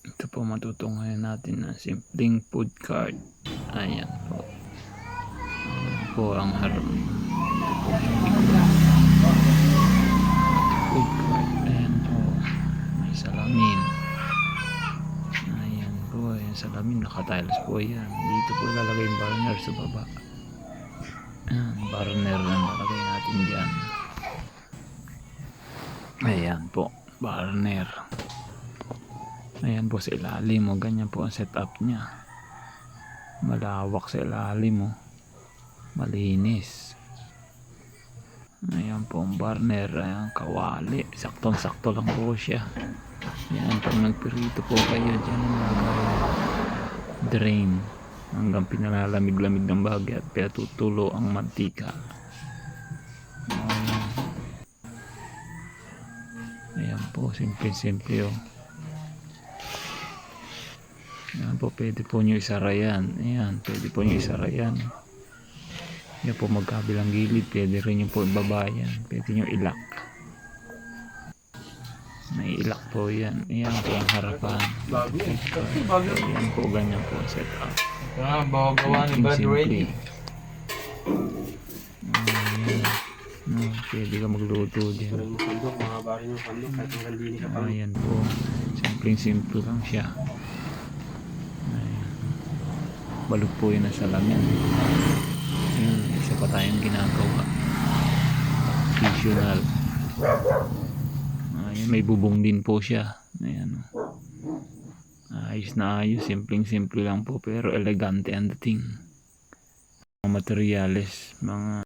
Ito po matutunghayan natin na simpleng food cart. Ayan po. Ayan po ang harap. Ito po yung likod. Food cart. Ayan po. May salamin. Ayan po. Ayan salamin. Nakatiles po yan. Dito po lalagay yung burner sa baba. Ayan. Burner na lalagay natin dyan. Ayan po. Burner. Ayan po sa ilalim mo. Ganyan po ang setup niya. Malawak sa ilalim mo. Malinis. Ayan po ang burner. Ayan, kawali. Saktong-sakto lang po siya. Ayan, pag nagpirito po kayo dyan, drain hanggang pinalalamig-lamig ng bagay at pinatutulo ang mantika. Ayan. Ayan po, simple-simple oh. Ayan po, pwede po nyo isara yan. Ayan, pwede po nyo isara yan. Yan po magkabilang gilid, pwede rin yung po ibaba yan. Pwede nyo ilak. May ilak po yan. Ayan po ang harapan. Ayan po, ganyan po setup. Bawa gawa ni Bad Ready. Ayan. Pwede ka magluto dyan. Ayan po. Simple lang siya. Ayan. Balot po yun ang salamin. Ayan. Isa pa tayong ginagawa. Additional. Ayan. May bubong din po siya. Ayan. Ayos na ayos. Simple lang po pero elegante ang dating. Mga materyales. Mga